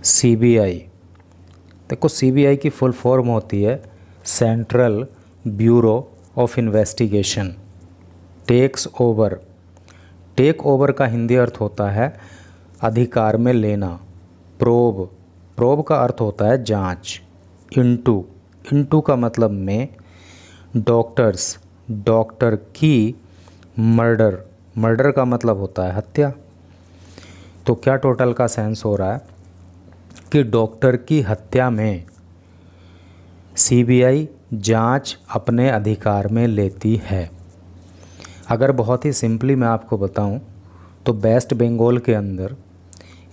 CBI. देखो CBI की full form होती है central bureau of investigation. Takes over, take over का हिंदी अर्थ होता है अधिकार में लेना। प्रोब, प्रोब का अर्थ होता है जांच। इनटू, इनटू का मतलब में। डॉक्टर्स, डॉक्टर की। मर्डर, मर्डर का मतलब होता है हत्या। तो क्या टोटल का सेंस हो रहा है कि डॉक्टर की हत्या में सीबीआई जांच अपने अधिकार में लेती है। अगर बहुत ही सिंपली मैं आपको बताऊं तो वेस्ट बंगाल के अंदर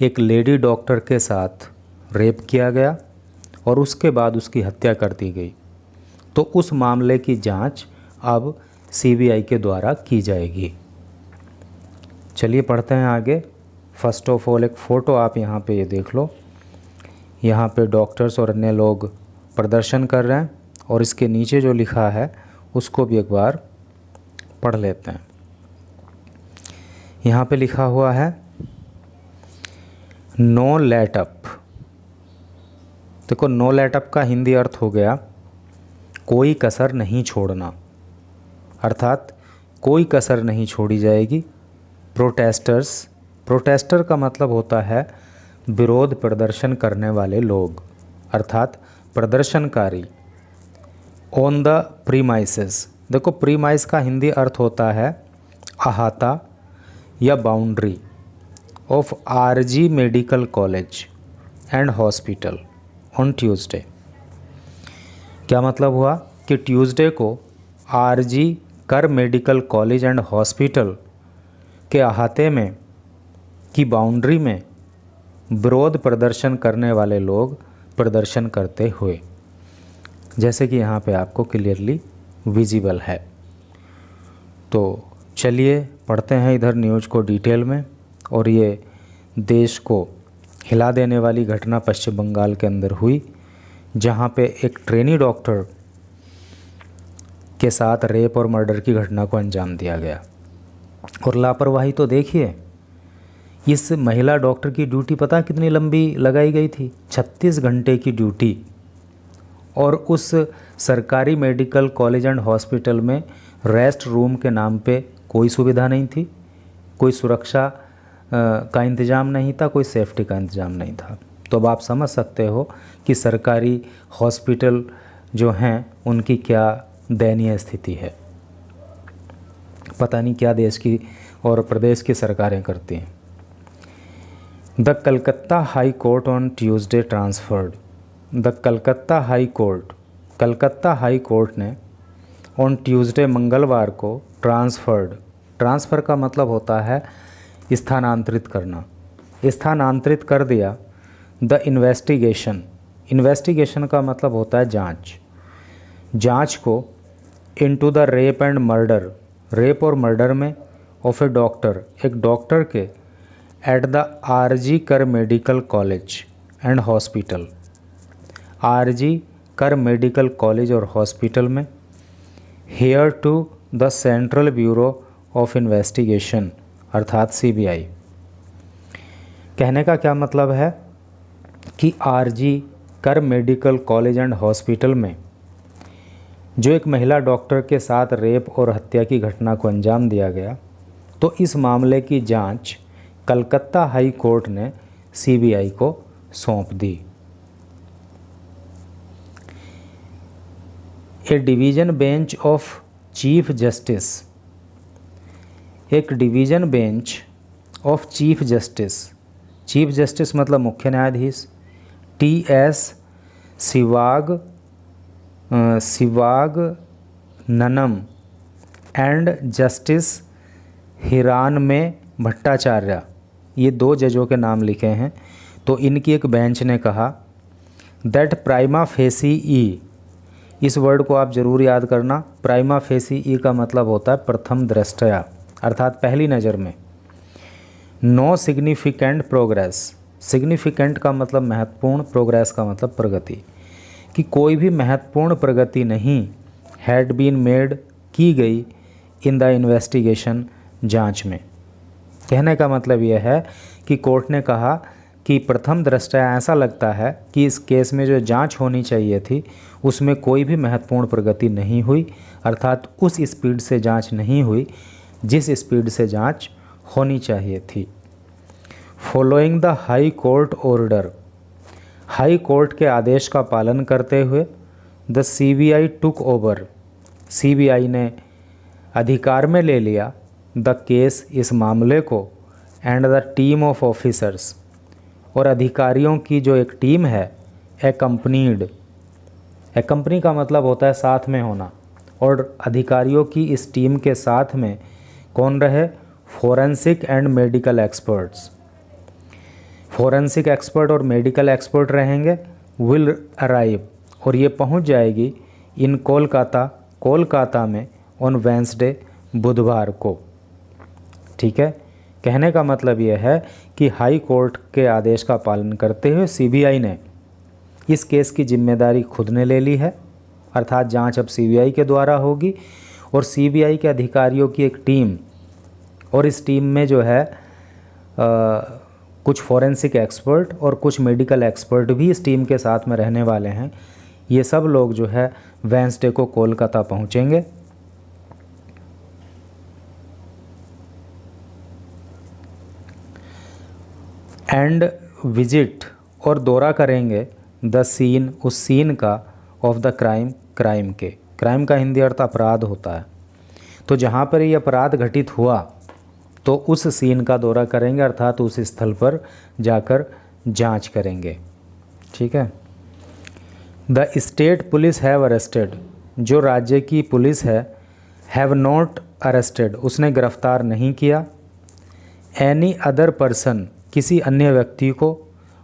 एक लेडी डॉक्टर के साथ रेप किया गया और उसके बाद उसकी हत्या कर दी गई। तो उस मामले की जांच अब सीबीआई के द्वारा की जाएगी। चलिए पढ़ते हैं आगे। फर्स्ट ऑफ ऑल एक फ़ोटो आप यहाँ पे ये देख लो। यहाँ पे डॉक्टर्स और अन्य लोग प्रदर्शन कर रहे हैं और इसके नीचे जो लिखा है उसको भी एक बार पढ़ लेते हैं। यहाँ पे लिखा हुआ है नो लेट अप। देखो नो लेट अप का हिंदी अर्थ हो गया कोई कसर नहीं छोड़ना, अर्थात कोई कसर नहीं छोड़ी जाएगी। प्रोटेस्टर्स, प्रोटेस्टर का मतलब होता है विरोध प्रदर्शन करने वाले लोग, अर्थात प्रदर्शनकारी। ऑन द प्रीमाइसेस, देखो प्रीमाइस का हिंदी अर्थ होता है अहाता या boundary of RG medical college and hospital on Tuesday. क्या मतलब हुआ कि ट्यूसडे को RG Kar medical college and hospital के अहाते में की बाउंड्री में विरोध प्रदर्शन करने वाले लोग प्रदर्शन करते हुए, जैसे कि यहाँ पे आपको क्लियरली विजिबल है। तो चलिए पढ़ते हैं इधर न्यूज़ को डिटेल में। और ये देश को हिला देने वाली घटना पश्चिम बंगाल के अंदर हुई, जहाँ पे एक ट्रेनी डॉक्टर के साथ रेप और मर्डर की घटना को अंजाम दिया गया। और लापरवाही तो देखिए, इस महिला डॉक्टर की ड्यूटी पता कितनी लंबी लगाई गई थी, 36 घंटे की ड्यूटी। और उस सरकारी मेडिकल कॉलेज एंड हॉस्पिटल में रेस्ट रूम के नाम पे कोई सुविधा नहीं थी, कोई सुरक्षा का इंतज़ाम नहीं था, कोई सेफ्टी का इंतज़ाम नहीं था। तो अब आप समझ सकते हो कि सरकारी हॉस्पिटल जो हैं उनकी क्या दयनीय स्थिति है। पता नहीं क्या देश की और प्रदेश की सरकारें करती हैं। The Calcutta high court on Tuesday transferred, the Calcutta high court, Calcutta high court ने ऑन ट्यूसडे मंगलवार को ट्रांसफर्ड, ट्रांसफ़र का मतलब होता है स्थानांतरित करना, स्थानांतरित कर दिया द इन्वेस्टिगेशन, इन्वेस्टिगेशन का मतलब होता है जांच, जांच को into the rape and murder, rape और मर्डर में ऑफ ए डॉक्टर, एक डॉक्टर के at the RG Kar medical college and hospital, RG Kar medical college और हॉस्पिटल में, here to the central bureau of investigation अर्थात सीबीआई। कहने का क्या मतलब है कि RG Kar medical college and hospital में जो एक महिला डॉक्टर के साथ रेप और हत्या की घटना को अंजाम दिया गया, तो इस मामले की जांच कलकत्ता हाई कोर्ट ने सीबीआई को सौंप दी। A division bench of chief justice, एक division bench of chief justice, chief justice मतलब मुख्य न्यायाधीश, T S. Sivagnanam and justice Hiranmay Bhattacharya, ये 2 जजों के नाम लिखे हैं। तो इनकी एक बेंच ने कहा दैट प्राइमा फेसी ई, इस वर्ड को आप ज़रूर याद करना, प्राइमा फेसी ई का मतलब होता है प्रथम दृष्टया, अर्थात पहली नज़र में। नो सिग्निफिकेंट प्रोग्रेस, सिग्निफिकेंट का मतलब महत्वपूर्ण, प्रोग्रेस का मतलब प्रगति, कि कोई भी महत्वपूर्ण प्रगति नहीं हैड बीन मेड, की गई इन द इन्वेस्टिगेशन, जांच में। कहने का मतलब यह है कि कोर्ट ने कहा कि प्रथम दृष्टया ऐसा लगता है कि इस केस में जो जांच होनी चाहिए थी उसमें कोई भी महत्वपूर्ण प्रगति नहीं हुई, अर्थात उस स्पीड से जांच नहीं हुई जिस स्पीड से जांच होनी चाहिए थी। Following the high court order, high court के आदेश का पालन करते हुए the CBI took over, CBI ने अधिकार में ले लिया द केस, इस मामले को, and the team of officers, और अधिकारियों की जो एक टीम है, एकम्पनीड, एकम्पनी का मतलब होता है साथ में होना, और अधिकारियों की इस टीम के साथ में कौन रहे, forensic and medical experts, forensic expert और मेडिकल एक्सपर्ट रहेंगे, विल अराइव, और ये पहुंच जाएगी इन कोलकाता, कोलकाता में ऑन वेंसडे, बुधवार को। ठीक है, कहने का मतलब यह है कि हाई कोर्ट के आदेश का पालन करते हुए सीबीआई ने इस केस की जिम्मेदारी खुद ने ले ली है, अर्थात जांच अब सीबीआई के द्वारा होगी, और सीबीआई के अधिकारियों की एक टीम, और इस टीम में जो है कुछ फॉरेंसिक एक्सपर्ट और कुछ मेडिकल एक्सपर्ट भी इस टीम के साथ में रहने वाले हैं। ये सब लोग जो है वेंसडे को कोलकाता पहुंचेंगे। एंड विजिट, और दौरा करेंगे द सीन, उस सीन का, ऑफ द क्राइम, क्राइम के, क्राइम का हिंदी अर्थ अपराध होता है, तो जहाँ पर ये अपराध घटित हुआ तो उस सीन का दौरा करेंगे, अर्थात उस स्थल पर जाकर जांच करेंगे। ठीक है। The state police have arrested, जो राज्य की पुलिस है, हैव नॉट अरेस्टेड, उसने गिरफ्तार नहीं किया, एनी अदर पर्सन, किसी अन्य व्यक्ति को,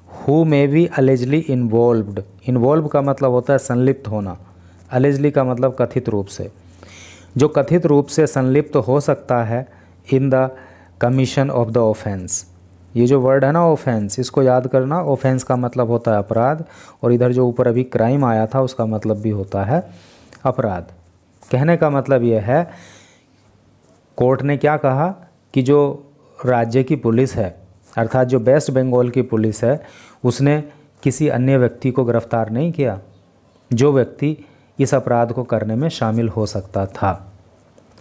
who may be allegedly involved, involve का मतलब होता है संलिप्त होना, अलेजली का मतलब कथित रूप से, जो कथित रूप से संलिप्त हो सकता है in the commission of the offence. ये जो वर्ड है ना ऑफेंस, इसको याद करना, ऑफेंस का मतलब होता है अपराध, और इधर जो ऊपर अभी क्राइम आया था उसका मतलब भी होता है अपराध। कहने का मतलब यह है, कोर्ट ने क्या कहा कि जो राज्य की पुलिस है, अर्थात जो वेस्ट बंगाल की पुलिस है, उसने किसी अन्य व्यक्ति को गिरफ्तार नहीं किया जो व्यक्ति इस अपराध को करने में शामिल हो सकता था।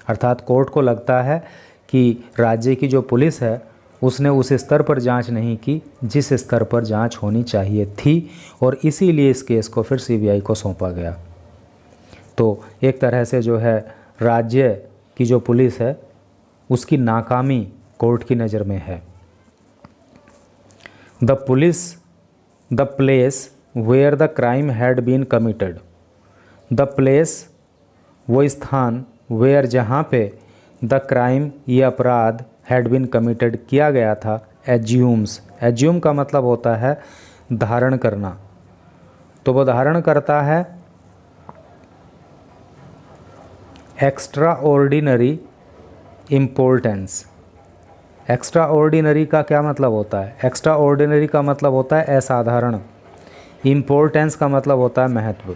अर्थात कोर्ट को लगता है कि राज्य की जो पुलिस है उसने उस स्तर पर जांच नहीं की जिस स्तर पर जांच होनी चाहिए थी, और इसीलिए इस केस को फिर सीबीआई को सौंपा गया। तो एक तरह से जो है राज्य की जो पुलिस है उसकी नाकामी कोर्ट की नज़र में है। The place where the crime had been committed, the place, वो स्थान, वेयर, जहाँ पे, द क्राइम, ये अपराध, हैड बीन कमिटेड, किया गया था, एज्यूम्स, एज्यूम का मतलब होता है धारण करना, तो वो धारण करता है extra ordinary importance. Extra ordinary का क्या मतलब होता है, एक्स्ट्रा ऑर्डिनरी का मतलब होता है असाधारण, इम्पोर्टेंस का मतलब होता है महत्व।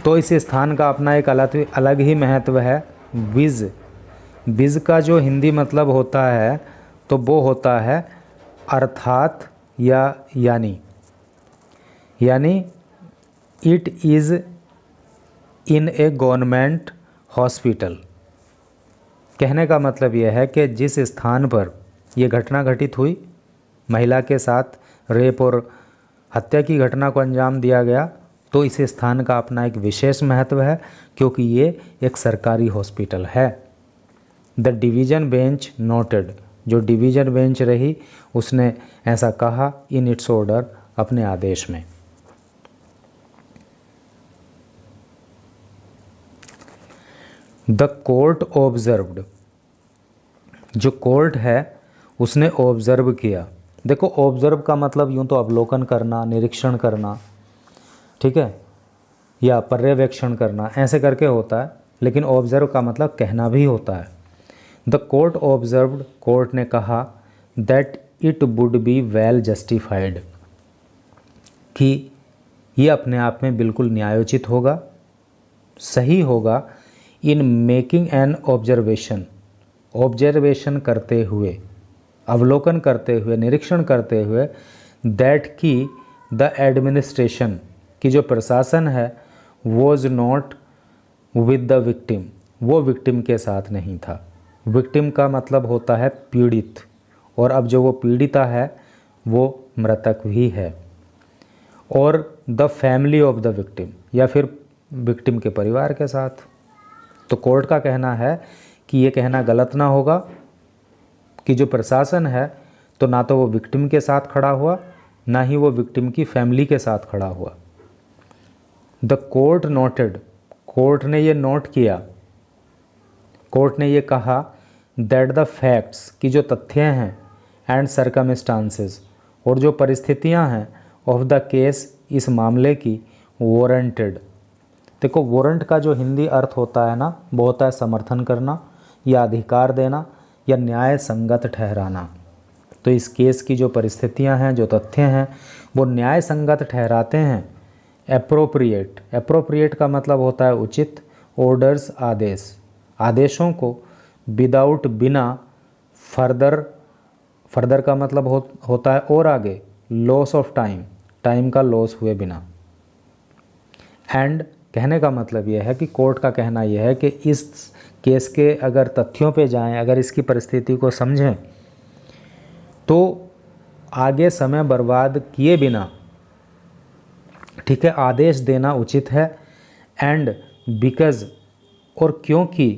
तो इस स्थान का अपना एक अलग ही महत्व है। विज, विज का जो हिंदी मतलब होता है तो वो होता है अर्थात या यानी, यानी it is in A government hospital. कहने का मतलब यह है कि जिस स्थान पर यह घटना घटित हुई, महिला के साथ रेप और हत्या की घटना को अंजाम दिया गया, तो इस स्थान का अपना एक विशेष महत्व है क्योंकि ये एक सरकारी हॉस्पिटल है। द डिवीज़न बेंच नोटेड, जो डिवीज़न बेंच रही उसने ऐसा कहा इन इट्स ऑर्डर, अपने आदेश में। द कोर्ट ऑब्जर्व्ड, जो कोर्ट है उसने ऑब्जर्व किया। देखो ऑब्जर्व का मतलब यूँ तो अवलोकन करना, निरीक्षण करना, ठीक है, या पर्यवेक्षण करना, ऐसे करके होता है, लेकिन ऑब्जर्व का मतलब कहना भी होता है। द कोर्ट ऑब्जर्व्ड, कोर्ट ने कहा that it would be well justified, कि ये अपने आप में बिल्कुल न्यायोचित होगा, सही होगा, in making an observation, observation करते हुए, अवलोकन करते हुए, निरीक्षण करते हुए, दैट की द एडमिनिस्ट्रेशन, की जो प्रशासन है, was not with the victim, वो विक्टिम के साथ नहीं था। विक्टिम का मतलब होता है पीड़ित, और अब जो वो पीड़िता है वो मृतक भी है। और the family of the victim, या फिर विक्टिम के परिवार के साथ। तो कोर्ट का कहना है कि ये कहना गलत ना होगा कि जो प्रशासन है तो ना तो वो विक्टिम के साथ खड़ा हुआ, ना ही वो विक्टिम की फैमिली के साथ खड़ा हुआ। द कोर्ट नोटेड, कोर्ट ने ये नोट किया, कोर्ट ने ये कहा दैट द फैक्ट्स, की जो तथ्य हैं, एंड सर्कमस्टांसेस, और जो परिस्थितियां हैं, ऑफ द केस, इस मामले की, वारंटेड। देखो वारंट का जो हिंदी अर्थ होता है ना, वो होता है समर्थन करना या अधिकार देना या न्याय संगत ठहराना। तो इस केस की जो परिस्थितियां हैं, जो तथ्य हैं, वो न्याय संगत ठहराते हैं। एप्रोप्रिएट, एप्रोप्रिएट का मतलब होता है उचित। ऑर्डर्स, आदेश, आदेशों को, विदाउट, बिना, फर्दर, फर्दर का मतलब होता है और आगे, लॉस ऑफ टाइम, टाइम का लॉस हुए बिना। एंड, कहने का मतलब यह है कि कोर्ट का कहना यह है कि इस केस के अगर तथ्यों पे जाएं, अगर इसकी परिस्थिति को समझें, तो आगे समय बर्बाद किए बिना, ठीक है, आदेश देना उचित है। एंड बिकॉज, और क्योंकि,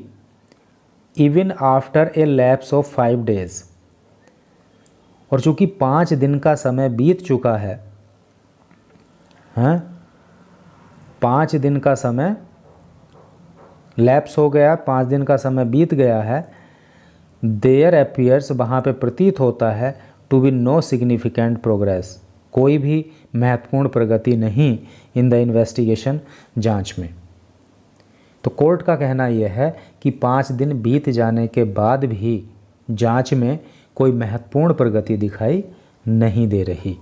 even after a lapse of 5 days, और चूंकि 5 दिन का समय बीत चुका है, हैं, 5 दिन का समय लैप्स हो गया, 5 दिन का समय बीत गया है। देयर अपीयर्स, वहाँ पे प्रतीत होता है, to be no significant progress, कोई भी महत्वपूर्ण प्रगति नहीं इन द इन्वेस्टिगेशन, जांच में। तो कोर्ट का कहना यह है कि 5 दिन बीत जाने के बाद भी जांच में कोई महत्वपूर्ण प्रगति दिखाई नहीं दे रही।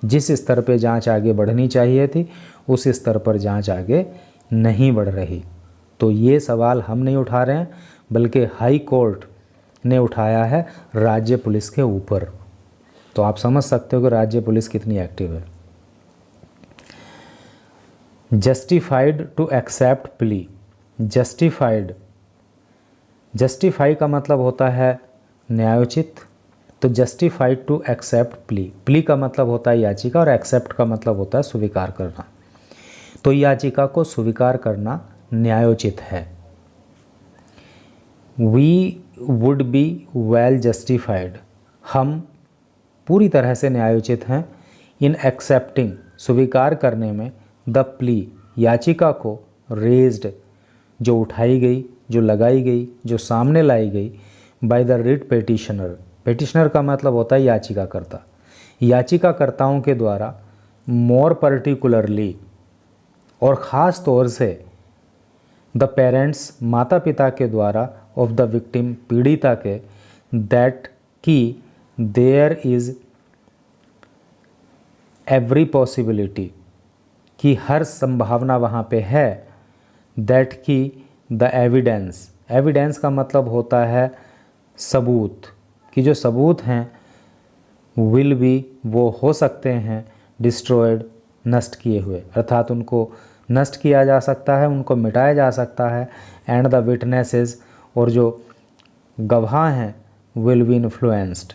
जिस स्तर पर जांच आगे बढ़नी चाहिए थी, उस स्तर पर जांच आगे नहीं बढ़ रही। तो ये सवाल हम नहीं उठा रहे हैं, बल्कि हाई कोर्ट ने उठाया है राज्य पुलिस के ऊपर। तो आप समझ सकते हो कि राज्य पुलिस कितनी एक्टिव है। Justified to accept plea, justified, justify का मतलब होता है न्यायोचित। तो justified to accept plea, plea का मतलब होता है याचिका, और एक्सेप्ट का मतलब होता है स्वीकार करना। तो याचिका को स्वीकार करना न्यायोचित है। We would be well justified, हम पूरी तरह से न्यायोचित हैं। इन एक्सेप्टिंग, स्वीकार करने में, द प्ली, याचिका को, रेज्ड, जो उठाई गई, जो लगाई गई, जो सामने लाई गई, by the writ petitioner, petitioner का मतलब होता है याचिकाकर्ता, याचिकाकर्ताओं के द्वारा, मोर पर्टिकुलरली, और ख़ास तौर से, द पेरेंट्स, माता पिता के द्वारा, ऑफ द विक्टिम, पीड़िता के, दैट की देयर इज़ एवरी पॉसिबिलिटी, कि हर संभावना वहाँ पे है, दैट की द एविडेंस, एविडेंस का मतलब होता है सबूत, कि जो सबूत हैं, विल बी, वो हो सकते हैं, डिस्ट्रॉयड, नष्ट किए हुए, अर्थात उनको नष्ट किया जा सकता है, उनको मिटाया जा सकता है। एंड द विटनेसेस, और जो गवाह हैं, विल बी इन्फ्लुएंस्ड,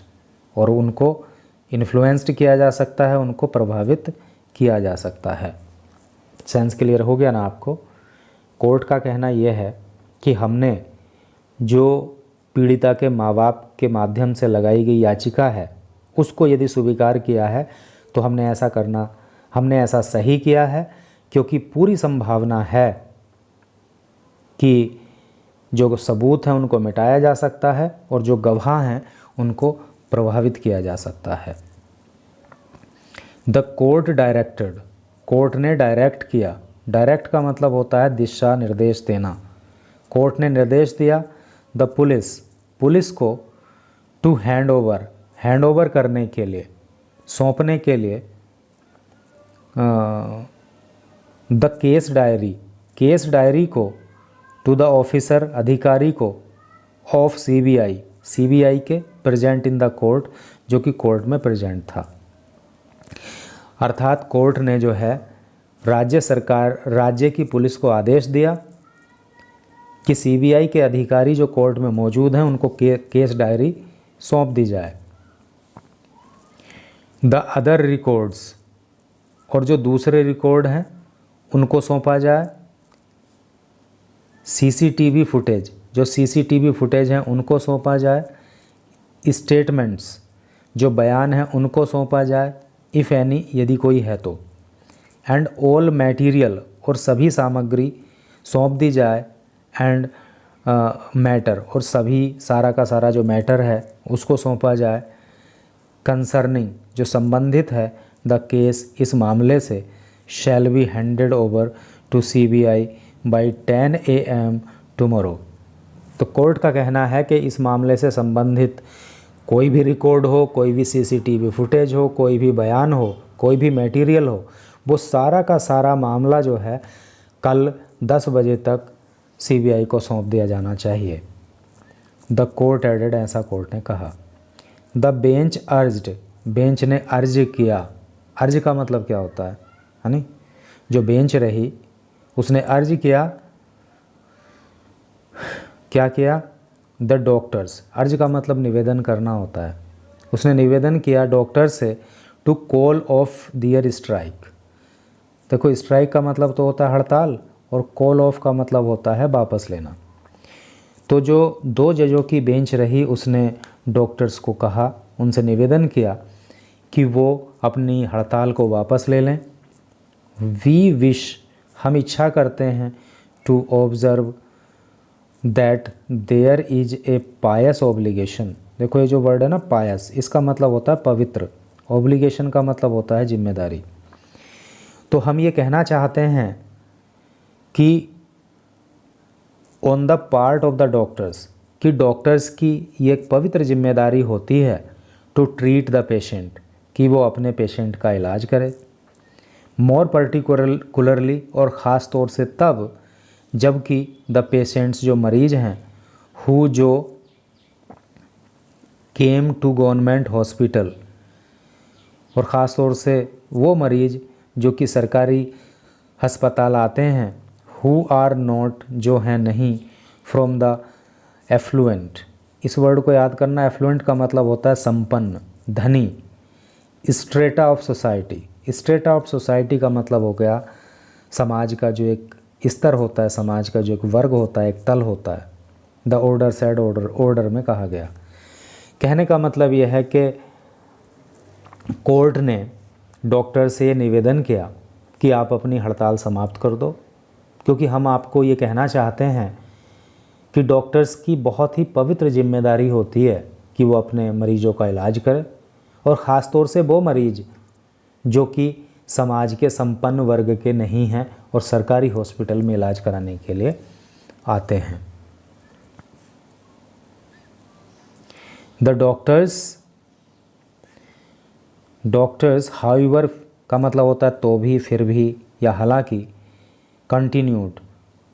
और उनको इन्फ्लुएंस्ड किया जा सकता है, उनको प्रभावित किया जा सकता है। सेंस क्लियर हो गया ना आपको? कोर्ट का कहना यह है कि हमने जो पीड़िता के माँ बाप के माध्यम से लगाई गई याचिका है, उसको यदि स्वीकार किया है तो हमने ऐसा सही किया है, क्योंकि पूरी संभावना है कि जो सबूत हैं उनको मिटाया जा सकता है, और जो गवाह हैं उनको प्रभावित किया जा सकता है। द कोर्ट डायरेक्टेड, कोर्ट ने डायरेक्ट किया, डायरेक्ट का मतलब होता है दिशा निर्देश देना। कोर्ट ने निर्देश दिया द पुलिस, पुलिस को, टू हैंड ओवर करने के लिए, सौंपने के लिए, द केस डायरी को, टू द ऑफिसर, अधिकारी को, ऑफ सीबीआई, सीबीआई के, प्रेजेंट इन द कोर्ट, जो कि कोर्ट में प्रेजेंट था। अर्थात कोर्ट ने जो है राज्य की पुलिस को आदेश दिया कि सीबीआई के अधिकारी जो कोर्ट में मौजूद हैं उनको केस डायरी सौंप दी जाए। द अदर रिकॉर्ड्स, और जो दूसरे रिकॉर्ड हैं उनको सौंपा जाए। सीसीटीवी फुटेज, जो सीसीटीवी फुटेज हैं उनको सौंपा जाए। स्टेटमेंट्स, जो बयान हैं उनको सौंपा जाए, इफ़ एनी, यदि कोई है तो। एंड ऑल मटेरियल, और सभी सामग्री सौंप दी जाए। एंड मैटर, और सभी सारा का सारा जो मैटर है उसको सौंपा जाए। कंसर्निंग, जो संबंधित है, द केस, इस मामले से, shall be handed over to CBI by 10 AM tomorrow. तो कोर्ट का कहना है कि इस मामले से संबंधित कोई भी रिकॉर्ड हो, कोई भी सीसीटीवी फुटेज हो, कोई भी बयान हो, कोई भी मटेरियल हो, वो सारा का सारा मामला जो है कल 10 बजे तक सीबीआई को सौंप दिया जाना चाहिए। द कोर्ट एडेड, ऐसा कोर्ट ने कहा। द बेंच अर्ज्ड, बेंच ने अर्ज किया। अर्ज का मतलब क्या होता है नहीं? जो बेंच रही उसने अर्ज किया, क्या किया? द डॉक्टर्स, अर्ज का मतलब निवेदन करना होता है। उसने निवेदन किया डॉक्टर से to call off their strike. देखो, स्ट्राइक का मतलब तो होता है हड़ताल, और कॉल ऑफ का मतलब होता है वापस लेना। तो जो 2 जजों की बेंच रही उसने डॉक्टर्स को कहा, उनसे निवेदन किया कि वो अपनी हड़ताल को वापस ले लें। वी विश, हम इच्छा करते हैं, to observe that there is a pious obligation. देखो ये जो वर्ड है ना पायस, इसका मतलब होता है पवित्र, ऑब्लिगेशन का मतलब होता है जिम्मेदारी। तो हम ये कहना चाहते हैं कि on the part of the doctors, कि डॉक्टर्स की ये एक पवित्र जिम्मेदारी होती है टू ट्रीट द पेशेंट, कि वो अपने पेशेंट का इलाज करे। मोर पर्टिकुलरली, और ख़ास तौर से तब जबकि द पेशेंट्स, जो मरीज़ हैं, हु जो केम टू गवर्नमेंट हॉस्पिटल, और ख़ास तौर से वो मरीज़ जो कि सरकारी अस्पताल आते हैं, हु आर नॉट, जो हैं नहीं, फ्रॉम द एफ्लुएंट। इस वर्ड को याद करना, एफ्लुएंट का मतलब होता है संपन्न, धनी। Strata of society, strata of society का मतलब हो गया समाज का जो एक स्तर होता है, समाज का जो एक वर्ग होता है, एक तल होता है। The order said order, order में कहा गया। कहने का मतलब यह है कि कोर्ट ने डॉक्टर से निवेदन किया कि आप अपनी हड़ताल समाप्त कर दो, क्योंकि हम आपको ये कहना चाहते हैं कि डॉक्टर्स की बहुत ही पवित्र जिम्मेदारी होती है कि वो अपने मरीजों का इलाज करें, और ख़ास तौर से वो मरीज जो कि समाज के संपन्न वर्ग के नहीं हैं और सरकारी हॉस्पिटल में इलाज कराने के लिए आते हैं। द डॉक्टर्स हाउएवर का मतलब होता है तो भी, फिर भी, या हालांकि। कंटिन्यूड,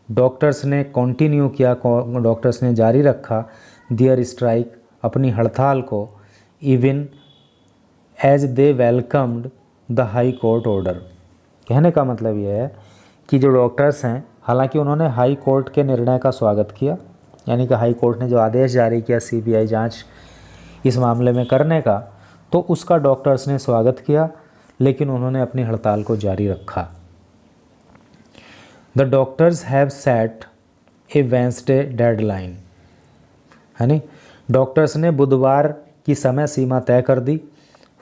डॉक्टर्स ने कंटिन्यू किया, डॉक्टर्स ने जारी रखा दियर स्ट्राइक, अपनी हड़ताल को, even as they welcomed the high court order. कहने का मतलब यह है कि जो डॉक्टर्स हैं, हालांकि उन्होंने हाई कोर्ट के निर्णय का स्वागत किया, यानी कि हाई कोर्ट ने जो आदेश जारी किया सीबीआई जांच इस मामले में करने का, तो उसका डॉक्टर्स ने स्वागत किया, लेकिन उन्होंने अपनी हड़ताल को जारी रखा। The doctors have set A Wednesday deadline, है नी, डॉक्टर्स ने बुधवार की समय सीमा तय कर दी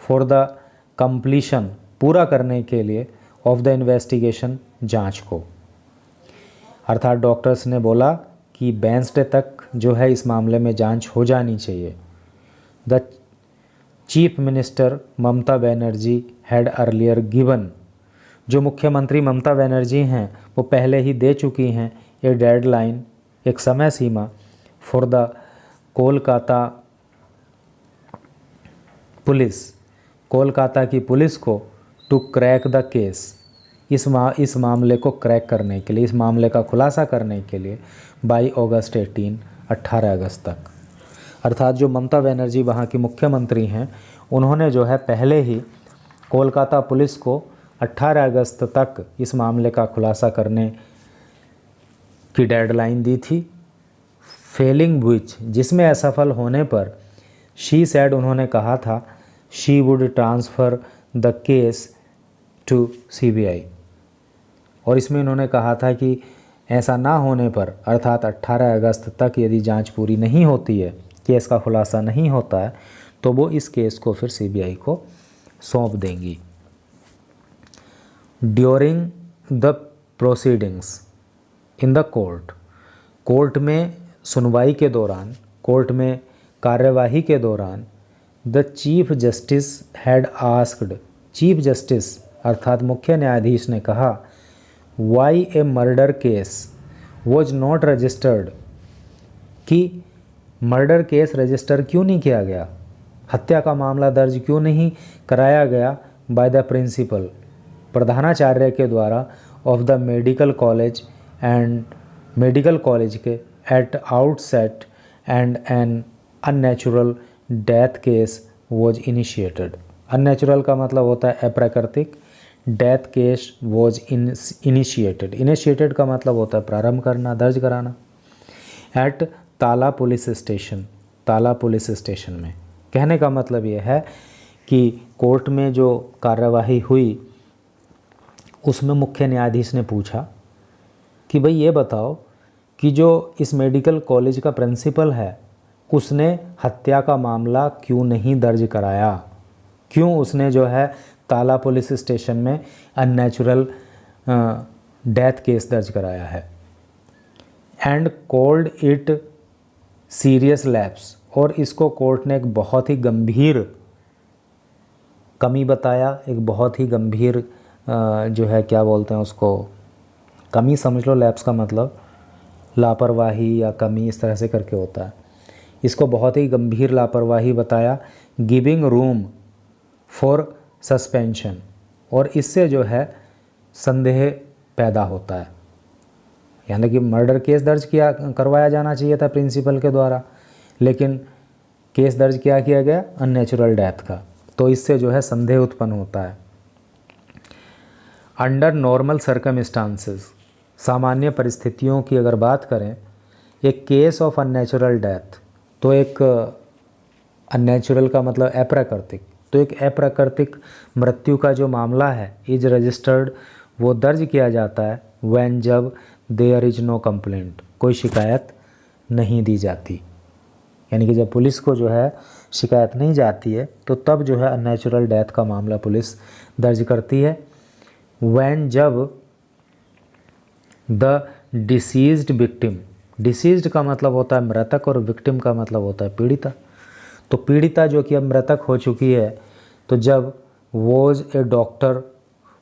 फॉर द कंप्लीशन, पूरा करने के लिए, ऑफ द इन्वेस्टिगेशन, जांच को। अर्थात डॉक्टर्स ने बोला कि वेंसडे तक जो है इस मामले में जांच हो जानी चाहिए। The chief minister Mamata Banerjee had earlier given, जो मुख्यमंत्री ममता बनर्जी हैं वो पहले ही दे चुकी हैं ए डेडलाइन, एक समय सीमा, for the Kolkata police, Kolkata की पुलिस को, टू क्रैक द केस, इस मामले को क्रैक करने के लिए, इस मामले का खुलासा करने के लिए, बाई अगस्त 18 अगस्त तक। अर्थात जो ममता बनर्जी वहाँ की मुख्यमंत्री हैं, उन्होंने जो है पहले ही कोलकाता पुलिस को 18 अगस्त तक इस मामले का खुलासा करने की डेडलाइन दी थी। फेलिंग विच, जिसमें असफल होने पर शी सैड, उन्होंने कहा था she would transfer the case to CBI. और इसमें इन्होंने कहा था कि ऐसा ना होने पर, अर्थात 18 अगस्त तक यदि जांच पूरी नहीं होती है, केस का खुलासा नहीं होता है, तो वो इस केस को फिर सीबीआई को सौंप देंगी। During the proceedings in the court, court में सुनवाई के दौरान, कोर्ट में कार्यवाही के दौरान, the chief justice had asked, chief justice अर्थात मुख्य न्यायाधीश ने कहा, why a murder case was not registered, कि मर्डर केस रजिस्टर क्यों नहीं किया गया, हत्या का मामला दर्ज क्यों नहीं कराया गया बाय द प्रिंसिपल, प्रधानाचार्य के द्वारा of the medical college and medical college के at outset and an unnatural death case was initiated. Unnatural का मतलब होता है अप्राकृतिक, death case was initiated, initiated का मतलब होता है प्रारंभ करना, दर्ज कराना। एट ताला पुलिस स्टेशन, ताला पुलिस स्टेशन में। कहने का मतलब ये है कि कोर्ट में जो कार्यवाही हुई उसमें मुख्य न्यायाधीश ने पूछा कि भाई ये बताओ कि जो इस मेडिकल कॉलेज का प्रिंसिपल है उसने हत्या का मामला क्यों नहीं दर्ज कराया, क्यों उसने जो है ताला पुलिस स्टेशन में अननेचुरल डेथ केस दर्ज कराया है। And called it serious lapse, और इसको कोर्ट ने एक बहुत ही गंभीर कमी बताया, एक बहुत ही गंभीर जो है क्या बोलते हैं उसको, कमी समझ लो, लैप्स का मतलब लापरवाही या कमी इस तरह से करके होता है। इसको बहुत ही गंभीर लापरवाही बताया। गिविंग रूम फॉर सस्पेंशन, और इससे जो है संदेह पैदा होता है, यानी कि मर्डर केस दर्ज करवाया जाना चाहिए था प्रिंसिपल के द्वारा, लेकिन केस दर्ज किया गया अननेचुरल डेथ का, तो इससे जो है संदेह उत्पन्न होता है। अंडर नॉर्मल सर्कमस्टांसेस, सामान्य परिस्थितियों की अगर बात करें, एक केस ऑफ अननेचुरल डेथ, तो एक अननेचुरल का मतलब अप्राकृतिक, तो एक अप्राकृतिक मृत्यु का जो मामला है इज रजिस्टर्ड, वो दर्ज किया जाता है व्हेन, जब देयर इज नो कंप्लेंट, कोई शिकायत नहीं दी जाती, यानी कि जब पुलिस को जो है शिकायत नहीं जाती है तो तब जो है अननेचुरल डेथ का मामला पुलिस दर्ज करती है। व्हेन, जब द डिसीज्ड विक्टिम, डिसीज्ड का मतलब होता है मृतक और विक्टिम का मतलब होता है पीड़िता, तो पीड़िता जो कि अब मृतक हो चुकी है, तो जब वॉज ए डॉक्टर,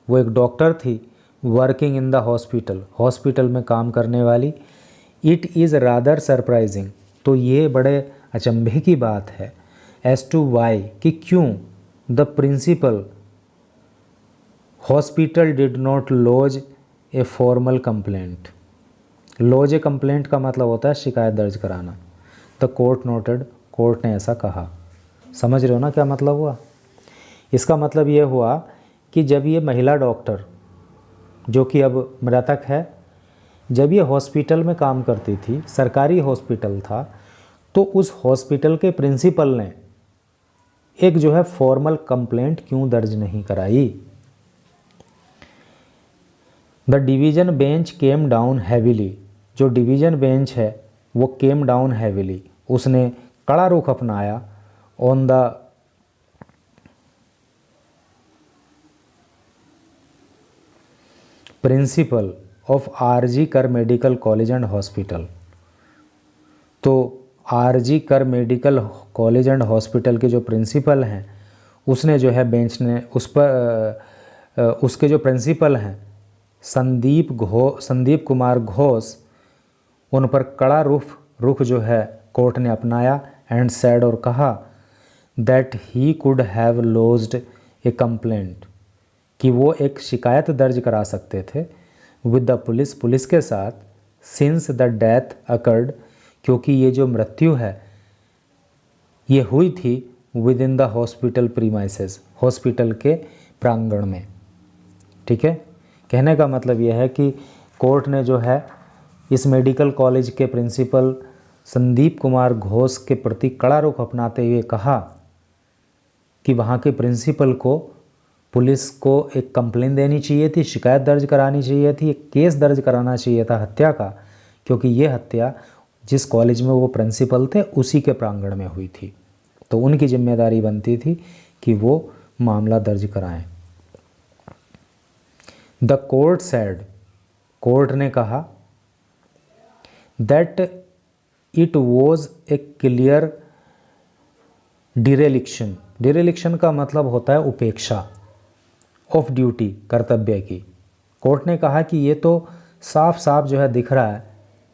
वो एक डॉक्टर थी, working in the hospital, hospital में काम करने वाली, इट इज़ रादर सरप्राइजिंग, तो ये बड़े अचंभे की बात है, एज टू वाई, कि क्यों, the principal hospital did not lodge a formal complaint, lodge a complaint का मतलब होता है शिकायत दर्ज कराना, द कोर्ट नोटेड, कोर्ट ने ऐसा कहा। समझ रहे हो ना क्या मतलब हुआ? इसका मतलब ये हुआ कि जब ये महिला डॉक्टर जो कि अब मृतक है, जब ये हॉस्पिटल में काम करती थी, सरकारी हॉस्पिटल था, तो उस हॉस्पिटल के प्रिंसिपल ने एक जो है फॉर्मल कंप्लेंट क्यों दर्ज नहीं कराई। The division bench came down heavily, जो डिवीज़न बेंच है वो केम डाउन हैविली, उसने कड़ा रुख अपनाया on the principal of RG Kar medical college and hospital, तो RG Kar medical college and hospital के जो प्रिंसिपल हैं उसने जो है बेंच ने उस पर उसके जो प्रिंसिपल हैं संदीप कुमार घोष, उन पर कड़ा रुख जो है कोर्ट ने अपनाया। एंड सैड, और कहा, that he could have lodged A complaint, कि वो एक शिकायत दर्ज करा सकते थे विद द पुलिस, पुलिस के साथ, सिंस द डेथ अकर्ड, क्योंकि ये जो मृत्यु है ये हुई थी with in the hospital premises, hospital के प्रांगण में। ठीक है, कहने का मतलब यह है कि कोर्ट ने जो है इस मेडिकल कॉलेज के प्रिंसिपल संदीप कुमार घोष के प्रति कड़ा रुख अपनाते हुए कहा कि वहाँ के प्रिंसिपल को पुलिस को एक कंप्लेन देनी चाहिए थी, शिकायत दर्ज करानी चाहिए थी, एक केस दर्ज कराना चाहिए था हत्या का, क्योंकि ये हत्या जिस कॉलेज में वो प्रिंसिपल थे उसी के प्रांगण में हुई थी। तो उनकी जिम्मेदारी बनती थी कि वो मामला दर्ज कराएं। द कोर्ट सेड, कोर्ट ने कहा that it was a clear dereliction, dereliction का मतलब होता है उपेक्षा, ऑफ ड्यूटी, कर्तव्य की। कोर्ट ने कहा कि ये तो साफ साफ जो है दिख रहा है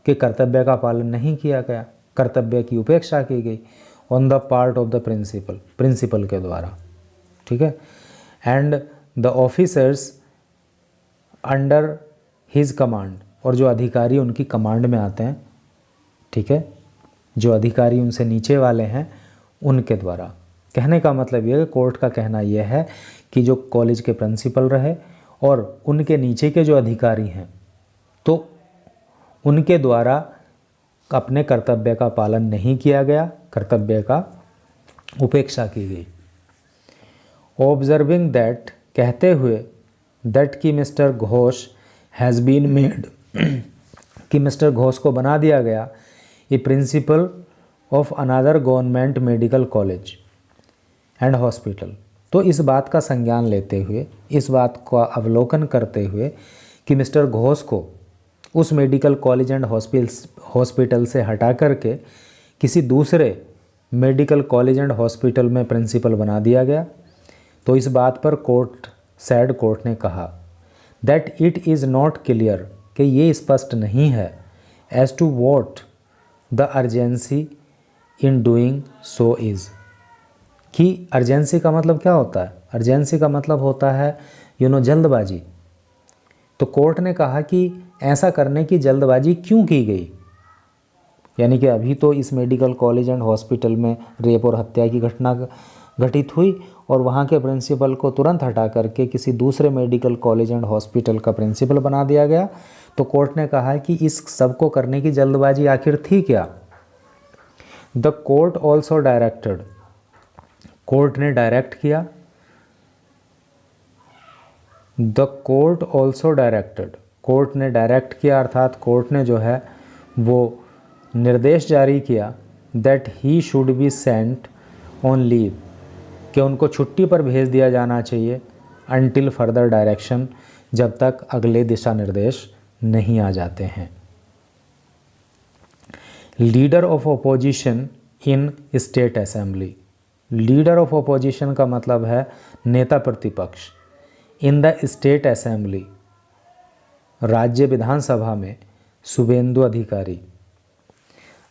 कि कर्तव्य का पालन नहीं किया गया, कर्तव्य की उपेक्षा की गई on the part of the principal, principal के द्वारा। ठीक है, and the officers under his command, और जो अधिकारी उनकी कमांड में आते हैं, ठीक है, जो अधिकारी उनसे नीचे वाले हैं उनके द्वारा। कहने का मतलब यह है, कोर्ट का कहना यह है कि जो कॉलेज के प्रिंसिपल रहे और उनके नीचे के जो अधिकारी हैं, तो उनके द्वारा अपने कर्तव्य का पालन नहीं किया गया, कर्तव्य का उपेक्षा की गई। ऑब्जर्विंग दैट, कहते हुए, दैट कि mister Ghosh has been made, कि मिस्टर घोष को बना दिया गया a principal of another government medical college and hospital. तो इस बात का संज्ञान लेते हुए, इस बात का अवलोकन करते हुए कि मिस्टर घोष को उस मेडिकल कॉलेज एंड हॉस्पिटल से हटा करके किसी दूसरे मेडिकल कॉलेज एंड हॉस्पिटल में प्रिंसिपल बना दिया गया, तो इस बात पर कोर्ट ने कहा that it is not clear, कि ये स्पष्ट नहीं है as to what the urgency in doing so is, कि अर्जेंसी का मतलब क्या होता है? अर्जेंसी का मतलब होता है जल्दबाजी। तो कोर्ट ने कहा कि ऐसा करने की जल्दबाजी क्यों की गई, यानी कि अभी तो इस मेडिकल कॉलेज एंड हॉस्पिटल में रेप और हत्या की घटना घटित हुई और वहाँ के प्रिंसिपल को तुरंत हटा करके किसी दूसरे मेडिकल कॉलेज एंड हॉस्पिटल का प्रिंसिपल बना दिया गया। तो कोर्ट ने कहा कि इस सब को करने की जल्दबाजी आखिर थी क्या? The court also directed, court ने डायरेक्ट किया। The court also directed, court ने डायरेक्ट किया, अर्थात कोर्ट ने जो है वो निर्देश जारी किया that he should be sent on leave, कि उनको छुट्टी पर भेज दिया जाना चाहिए अनटिल फर्दर डायरेक्शन, जब तक अगले दिशा निर्देश नहीं आ जाते हैं। Leader of opposition in state assembly, leader of opposition का मतलब है नेता प्रतिपक्ष। इन द स्टेट असेंबली, राज्य विधानसभा में, शुभेंदु अधिकारी,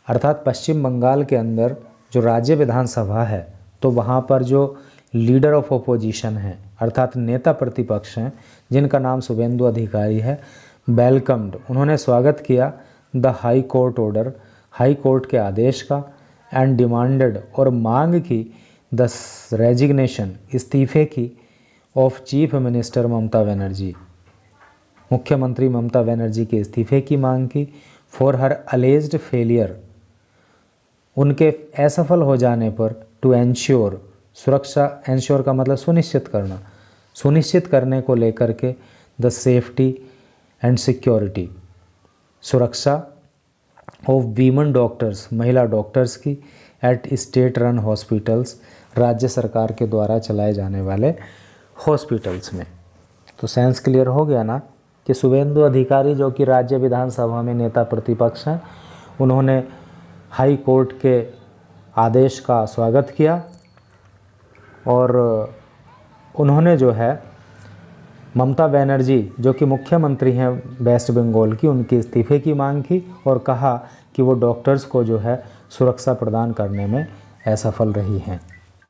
अर्थात पश्चिम बंगाल के अंदर जो राज्य विधानसभा है, तो वहाँ पर जो लीडर ऑफ अपोजिशन हैं अर्थात नेता प्रतिपक्ष हैं, जिनका नाम शुभेंदु अधिकारी है, वेलकम्ड, उन्होंने स्वागत किया the high court order, high court के आदेश का, एंड डिमांडेड, और मांग की द रेजिग्नेशन, इस्तीफे की, of chief minister Mamata Banerjee, मुख्यमंत्री ममता बनर्जी के इस्तीफे की मांग की, फॉर हर अलेज्ड फेलियर, उनके असफल हो जाने पर, टू एंश्योर, सुरक्षा, एंश्योर का मतलब सुनिश्चित करना, सुनिश्चित करने को लेकर के, द सेफ्टी एंड सिक्योरिटी, सुरक्षा ऑफ वीमेन डॉक्टर्स, महिला डॉक्टर्स की, एट स्टेट रन हॉस्पिटल्स, राज्य सरकार के द्वारा चलाए जाने वाले हॉस्पिटल्स में। तो सेंस क्लियर हो गया ना कि शुभेंदु अधिकारी जो कि राज्य विधानसभा में नेता प्रतिपक्ष हैं, उन्होंने हाई कोर्ट के आदेश का स्वागत किया और उन्होंने जो है ममता बनर्जी जो कि मुख्यमंत्री हैं वेस्ट बंगाल की, उनके इस्तीफे की मांग की और कहा कि वो डॉक्टर्स को जो है सुरक्षा प्रदान करने में असफल रही हैं।